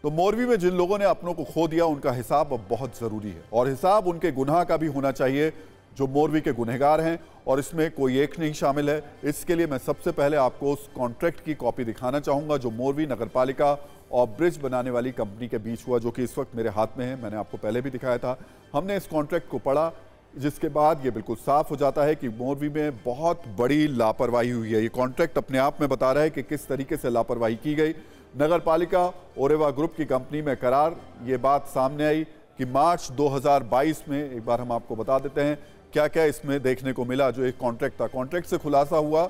तो मोरवी में जिन लोगों ने अपनों को खो दिया उनका हिसाब अब बहुत जरूरी है, और हिसाब उनके गुनाह का भी होना चाहिए जो मोरवी के गुनहगार हैं, और इसमें कोई एक नहीं शामिल है। इसके लिए मैं सबसे पहले आपको उस कॉन्ट्रैक्ट की कॉपी दिखाना चाहूंगा जो मोरवी नगरपालिका और ब्रिज बनाने वाली कंपनी के बीच हुआ, जो कि इस वक्त मेरे हाथ में है। मैंने आपको पहले भी दिखाया था। हमने इस कॉन्ट्रैक्ट को पढ़ा, जिसके बाद ये बिल्कुल साफ हो जाता है कि मोरवी में बहुत बड़ी लापरवाही हुई है। ये कॉन्ट्रैक्ट अपने आप में बता रहा है कि किस तरीके से लापरवाही की गई। नगरपालिका ओरेवा ग्रुप की कंपनी में करार, ये बात सामने आई कि मार्च 2022 में, एक बार हम आपको बता देते हैं क्या क्या इसमें देखने को मिला। जो एक कॉन्ट्रैक्ट था, कॉन्ट्रैक्ट से खुलासा हुआ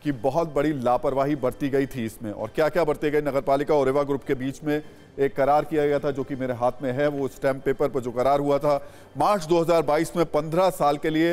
कि बहुत बड़ी लापरवाही बरती गई थी इसमें, और क्या क्या बरती गई। नगरपालिका और ओरेवा ग्रुप के बीच में एक करार किया गया था जो कि मेरे हाथ में है, वो स्टैम्प पेपर पर जो करार हुआ था मार्च 2022 में 15 साल के लिए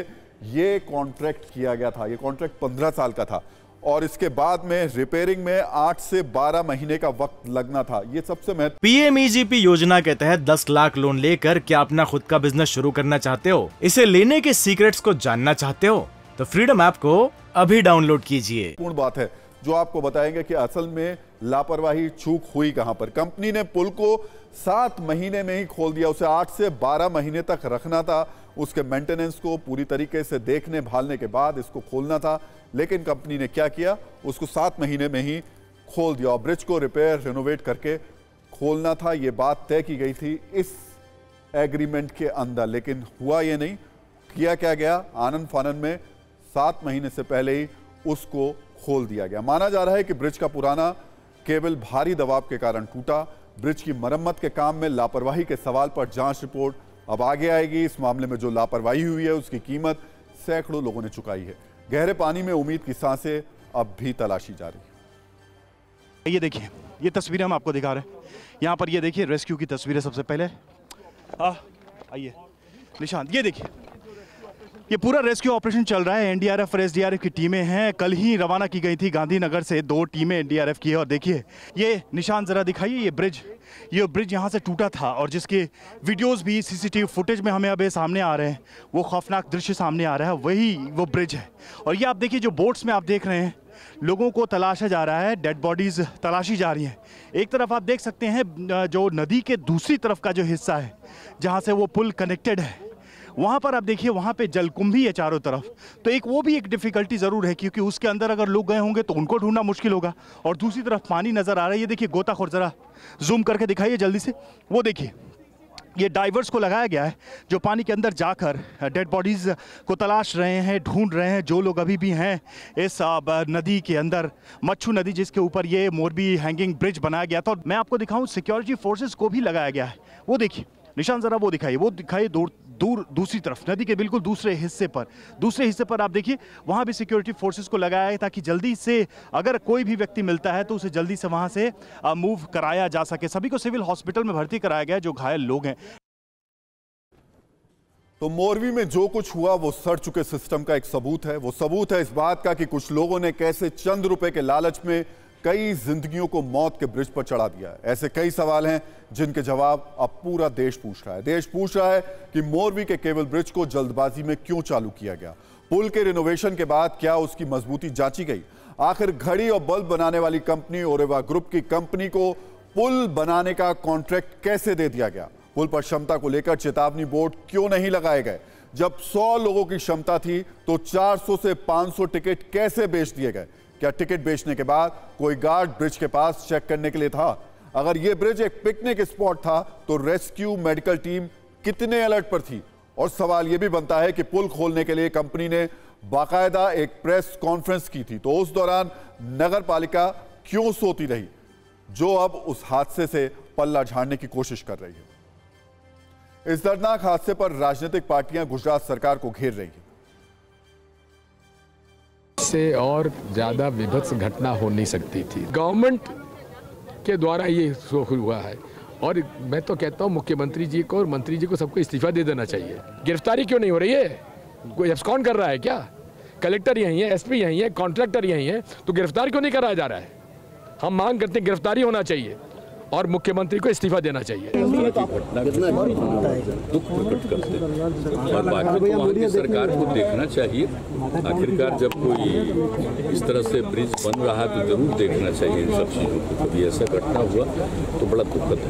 ये कॉन्ट्रैक्ट किया गया था। ये कॉन्ट्रैक्ट 15 साल का था, और इसके बाद में रिपेयरिंग में 8 से 12 महीने का वक्त लगना था। ये सबसे महत्वपूर्ण। पीएमईजीपी योजना के तहत 10 लाख लोन लेकर क्या अपना खुद का बिजनेस शुरू करना चाहते हो? इसे लेने के सीक्रेट्स को जानना चाहते हो तो फ्रीडम ऐप को अभी डाउनलोड कीजिए। पूर्ण बात है जो आपको बताएंगे कि असल में लापरवाही चूक हुई कहां पर। कंपनी ने पुल को 7 महीने में ही खोल दिया। उसे 8 से 12 महीने तक रखना था, उसके मेंटेनेंस को पूरी तरीके से देखने भालने के बाद इसको खोलना था, लेकिन कंपनी ने क्या किया, उसको 7 महीने में ही खोल दिया। और ब्रिज को रिपेयर रिनोवेट करके खोलना था, ये बात तय की गई थी इस एग्रीमेंट के अंदर, लेकिन हुआ ये नहीं। किया क्या गया, आनंद फानन में 7 महीने से पहले ही उसको खोल दिया गया। माना जा रहा है कि ब्रिज का पुराना केबल भारी दबाव के कारण टूटा। ब्रिज की मरम्मत के काम में लापरवाही के सवाल पर जांच रिपोर्ट अब आगे आएगी। इस मामले में जो लापरवाही हुई है उसकी कीमत सैकड़ों लोगों ने चुकाई है। गहरे पानी में उम्मीद की सांसें अब भी तलाशी जा रही है। ये देखिए, ये तस्वीरें हम आपको दिखा रहे हैं। यहाँ पर ये देखिए रेस्क्यू की तस्वीरें। सबसे पहले आइए निशांत, ये देखिए, ये पूरा रेस्क्यू ऑपरेशन चल रहा है। एनडीआरएफ और एसडीआरएफ की टीमें हैं। कल ही रवाना की गई थी गांधीनगर से 2 टीमें एनडीआरएफ की है। और देखिए ये निशान जरा दिखाइए, ये ब्रिज यहाँ से टूटा था, और जिसके वीडियोस भी सीसीटीवी फुटेज में हमें अब सामने आ रहे हैं। वो खौफनाक दृश्य सामने आ रहा है, वही वो ब्रिज है। और ये आप देखिए, जो बोट्स में आप देख रहे हैं, लोगों को तलाशा जा रहा है, डेड बॉडीज तलाशी जा रही हैं। एक तरफ आप देख सकते हैं जो नदी के दूसरी तरफ का जो हिस्सा है जहाँ से वो पुल कनेक्टेड है, वहाँ पर आप देखिए, वहाँ पे जलकुंभी है चारों तरफ। तो एक वो भी एक डिफिकल्टी ज़रूर है, क्योंकि उसके अंदर अगर लोग गए होंगे तो उनको ढूंढना मुश्किल होगा। और दूसरी तरफ पानी नज़र आ रहा है। ये देखिए गोताखोर, ज़रा जूम करके दिखाइए जल्दी से। वो देखिए, ये डाइवर्स को लगाया गया है जो पानी के अंदर जाकर डेड बॉडीज़ को तलाश रहे हैं, ढूंढ रहे हैं। जो लोग अभी भी हैं इस नदी के अंदर, मच्छू नदी जिसके ऊपर ये मोरबी हैंगिंग ब्रिज बनाया गया था। और मैं आपको दिखाऊँ, सिक्योरिटी फोर्सेस को भी लगाया गया है। वो देखिए निशान, ज़रा वो दिखाइए दूसरी तरफ, नदी के बिल्कुल दूसरे हिस्से पर आप देखिए, वहाँ भी सिक्योरिटी फोर्सेस को लगाया है ताकि जल्दी से अगर कोई भी व्यक्ति मिलता है तो उसे जल्दी से वहाँ से मूव कराया जा सके। सभी को सिविल हॉस्पिटल में भर्ती कराया गया जो घायल लोग हैं। तो मोरवी में जो कुछ हुआ वो सड़ चुके सिस्टम का एक सबूत है। वो सबूत है इस बात का कि कुछ लोगों ने कैसे चंद रुपए के लालच में कई जिंदगियों को मौत के ब्रिज पर चढ़ा दिया है। ऐसे कई सवाल हैं जिनके जवाब अब पूरा देश पूछ रहा है। देश पूछ रहा है कि मोरवी के केबल ब्रिज को जल्दबाजी में क्यों चालू किया गया। पुल के रिनोवेशन के बाद क्या उसकी मजबूती जांची गई? आखिर घड़ी और बल्ब बनाने वाली कंपनी ओरेवा ग्रुप की कंपनी को पुल बनाने का कॉन्ट्रैक्ट कैसे दे दिया गया? पुल पर क्षमता को लेकर चेतावनी बोर्ड क्यों नहीं लगाए गए? जब 100 लोगों की क्षमता थी तो 400 से 500 टिकट कैसे बेच दिए गए? क्या टिकट बेचने के बाद कोई गार्ड ब्रिज के पास चेक करने के लिए था? अगर यह ब्रिज एक पिकनिक स्पॉट था तो रेस्क्यू मेडिकल टीम कितने अलर्ट पर थी? और सवाल यह भी बनता है कि पुल खोलने के लिए कंपनी ने बाकायदा एक प्रेस कॉन्फ्रेंस की थी, तो उस दौरान नगरपालिका क्यों सोती रही, जो अब उस हादसे से पल्ला झाड़ने की कोशिश कर रही है। इस दर्दनाक हादसे पर राजनीतिक पार्टियां गुजरात सरकार को घेर रही हैं। से और ज्यादा विभत्स घटना हो नहीं सकती थी। गवर्नमेंट के द्वारा ये हुआ है, और मैं तो कहता हूँ मुख्यमंत्री जी को और मंत्री जी को सबको इस्तीफा दे देना चाहिए। गिरफ्तारी क्यों नहीं हो रही है? कोई एब्सकॉन्ड कर रहा है क्या? कलेक्टर यहीं है, एसपी यहीं है, कॉन्ट्रैक्टर यहीं है, तो गिरफ्तार क्यों नहीं कराया जा रहा है? हम मांग करते हैं गिरफ्तारी होना चाहिए, और मुख्यमंत्री को इस्तीफा देना चाहिए। दुख प्रकट करते हैं और बाकी तो वहाँ की सरकार को देखना चाहिए। आखिरकार जब कोई इस तरह से ब्रिज बन रहा है तो जरूर देखना चाहिए इन सब चीज़ों को। कभी ऐसा घटना हुआ तो बड़ा दुखद है।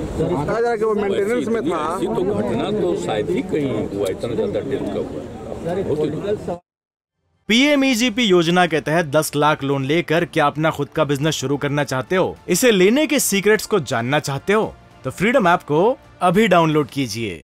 ऐसी तो घटना तो शायद ही कहीं हुआ, इतना ज्यादा डेथ का हुआ। पीएमईजीपी योजना के तहत 10 लाख लोन लेकर क्या अपना खुद का बिजनेस शुरू करना चाहते हो? इसे लेने के सीक्रेट्स को जानना चाहते हो? तो फ्रीडम ऐप को अभी डाउनलोड कीजिए।